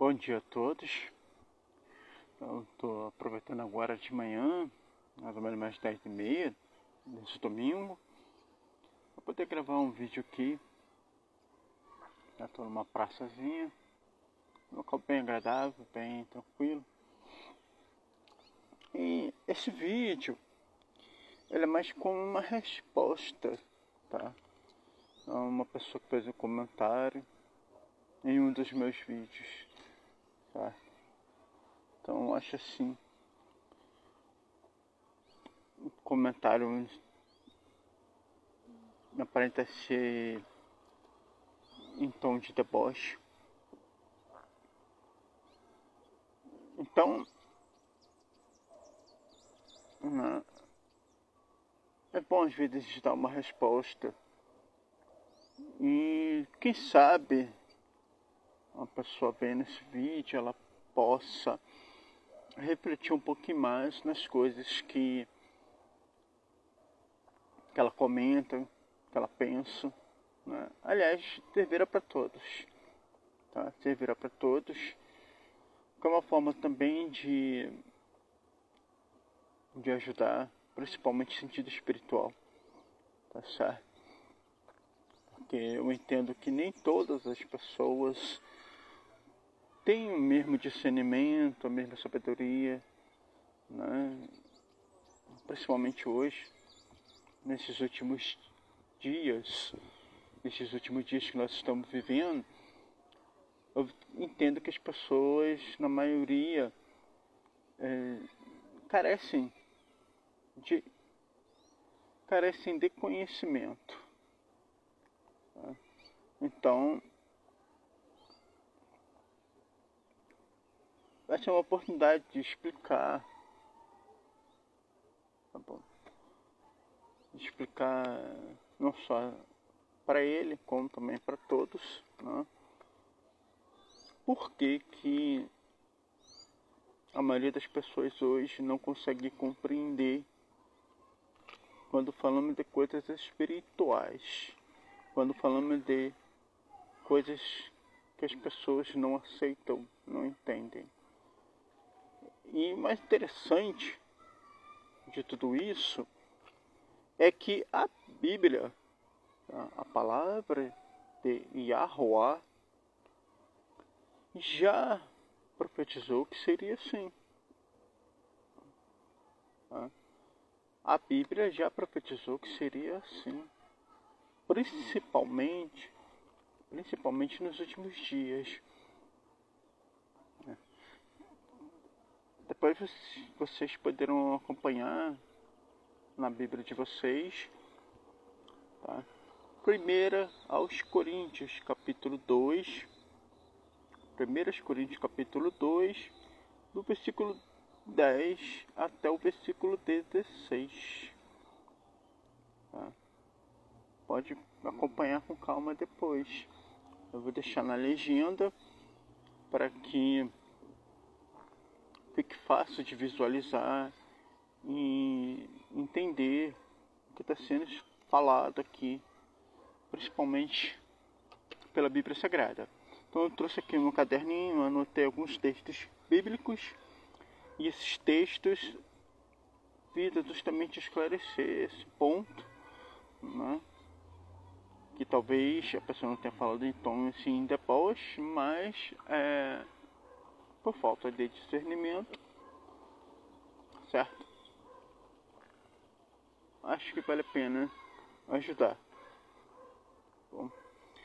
Bom dia a todos. Eu estou aproveitando agora de manhã, mais ou menos mais 10h30 desse domingo, para poder gravar um vídeo aqui. Já estou numa praçazinha, um local bem agradável, bem tranquilo. E esse vídeo, ele é mais como uma resposta, tá? A uma pessoa que fez um comentário em um dos meus vídeos, tá? Então eu acho assim, um comentário aparenta ser em tom de deboche. Então, é bom às vezes dar uma resposta. E quem sabe uma pessoa vendo esse vídeo, ela possa refletir um pouquinho mais nas coisas que ela comenta, que ela pensa, né? Aliás, servirá para todos, tá? Servirá para todos, que é uma forma também de ajudar, principalmente no sentido espiritual, tá certo? Porque eu entendo que nem todas as pessoas têm o mesmo discernimento, a mesma sabedoria, né? Principalmente hoje, nesses últimos dias que nós estamos vivendo, eu entendo que as pessoas, na maioria, carecem de conhecimento. Tá? Então, vai ser uma oportunidade de explicar, tá bom? De explicar não só para ele, como também para todos, né? Por que a maioria das pessoas hoje não consegue compreender quando falamos de coisas espirituais, quando falamos de coisas que as pessoas não aceitam, não entendem. E o mais interessante de tudo isso é que a Bíblia, a palavra de Yahuwah, já profetizou que seria assim. A Bíblia já profetizou que seria assim. Principalmente nos últimos dias. Depois vocês poderão acompanhar na Bíblia de vocês, tá? 1 aos Coríntios, capítulo 2. 1 Coríntios, capítulo 2, do versículo 10 até o versículo 16. Tá? Pode acompanhar com calma depois. Eu vou deixar na legenda para que fique fácil de visualizar e entender o que está sendo falado aqui, principalmente pela Bíblia Sagrada. Então eu trouxe aqui no caderninho, anotei alguns textos bíblicos, e esses textos visam justamente esclarecer esse ponto, né? Que talvez a pessoa não tenha falado em tom assim deboche, mas por falta de discernimento, certo? Acho que vale a pena ajudar. Bom,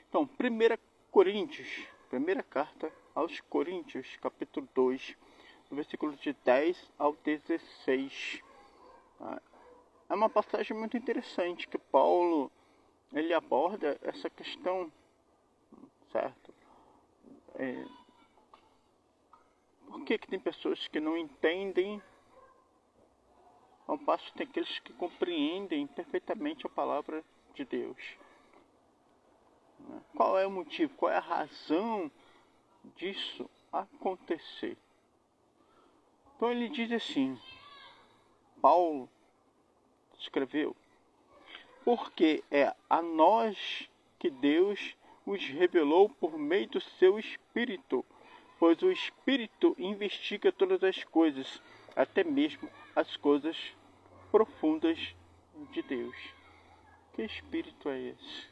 então, 1 carta aos Coríntios, capítulo 2, versículo de 10 ao 16. É uma passagem muito interessante que Paulo ele aborda essa questão, certo? Por que tem pessoas que não entendem, ao passo que tem aqueles que compreendem perfeitamente a palavra de Deus? Qual é o motivo, qual é a razão disso acontecer? Então ele diz assim, Paulo escreveu: porque é a nós que Deus os revelou por meio do seu Espírito, pois o Espírito investiga todas as coisas, até mesmo as coisas profundas de Deus. Que Espírito é esse?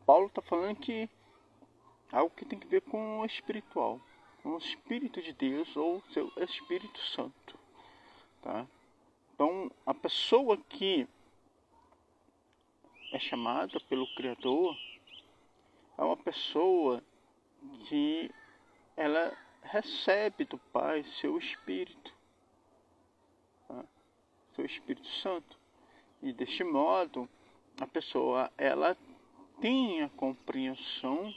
Paulo está falando que algo que tem que ver com o espiritual, com o Espírito de Deus ou seu Espírito Santo, tá? Então, a pessoa que é chamada pelo Criador é uma pessoa que ela recebe do Pai seu Espírito, tá? Seu Espírito Santo. E deste modo, a pessoa ela tem a compreensão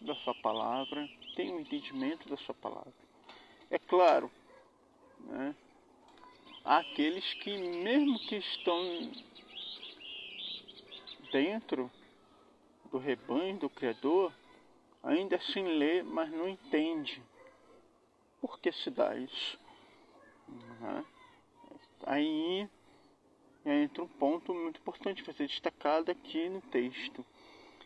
da sua palavra, tem o entendimento da sua palavra. É claro, né? Há aqueles que, mesmo que estão dentro do rebanho do Criador, ainda assim lê, mas não entende. Por que se dá isso? Aí entra um ponto muito importante para ser destacado aqui no texto.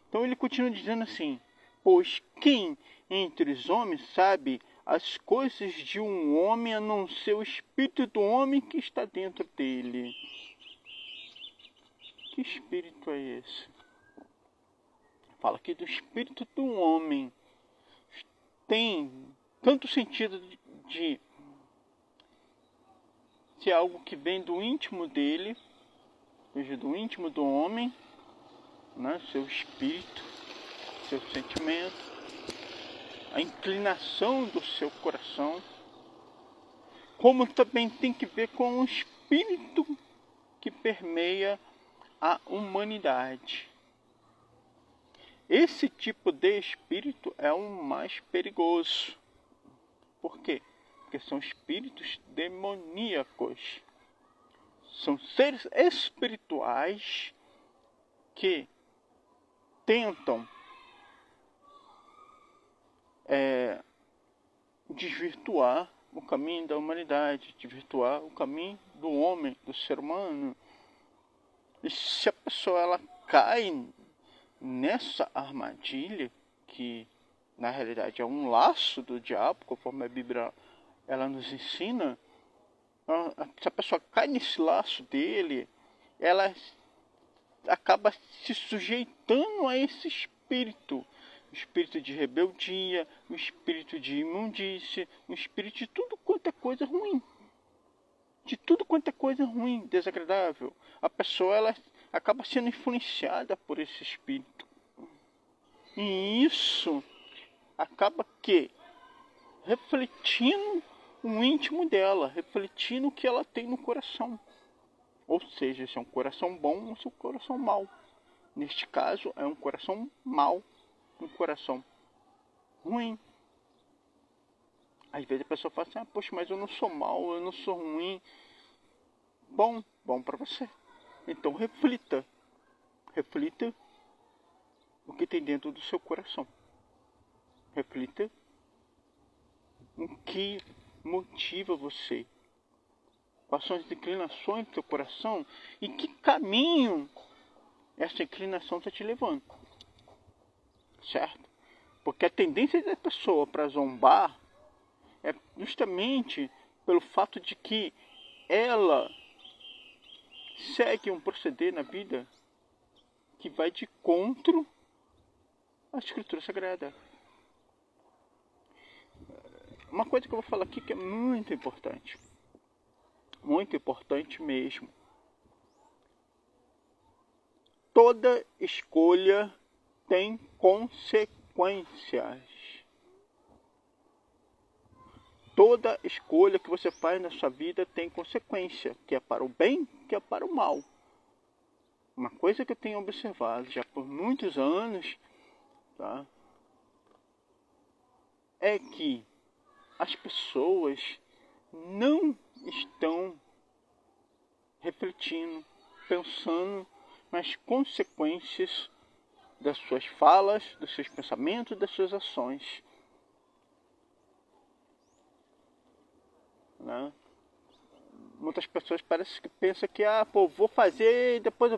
Então ele continua dizendo assim: pois quem entre os homens sabe as coisas de um homem a não ser o espírito do homem que está dentro dele? Que espírito é esse? Fala aqui do espírito do homem. Tem tanto sentido de ser algo que vem do íntimo dele, ou seja, do íntimo do homem, né? Seu espírito, seu sentimento, a inclinação do seu coração, como também tem que ver com o espírito que permeia a humanidade. Esse tipo de espírito é o mais perigoso. Por quê? Porque são espíritos demoníacos. São seres espirituais que tentam desvirtuar o caminho da humanidade, desvirtuar o caminho do homem, do ser humano. E se a pessoa ela cai nessa armadilha, que na realidade é um laço do diabo, conforme a Bíblia ela nos ensina, se a pessoa cai nesse laço dele, ela acaba se sujeitando a esse espírito. O espírito de rebeldia, o espírito de imundície, o espírito de tudo quanto é coisa ruim. De tudo quanto é coisa ruim, desagradável. A pessoa ela acaba sendo influenciada por esse espírito. E isso acaba que refletindo o íntimo dela, refletindo o que ela tem no coração. Ou seja, se é um coração bom ou se é um coração mau. Neste caso, é um coração mau, um coração ruim. Às vezes a pessoa fala assim: poxa, mas eu não sou mau, eu não sou ruim. Bom para você. Então reflita o que tem dentro do seu coração. Reflita o que motiva você. Quais são as inclinações do seu coração e que caminho essa inclinação está te levando. Certo? Porque a tendência da pessoa para zombar é justamente pelo fato de que ela segue um proceder na vida que vai de encontro à Escritura Sagrada. Uma coisa que eu vou falar aqui que é muito importante mesmo. Toda escolha tem consequências. Toda escolha que você faz na sua vida tem consequência, que é para o bem, que é para o mal. Uma coisa que eu tenho observado já por muitos anos, tá? É que as pessoas não estão refletindo, pensando nas consequências das suas falas, dos seus pensamentos, das suas ações. Né? Muitas pessoas parecem que pensam que vou fazer e depois eu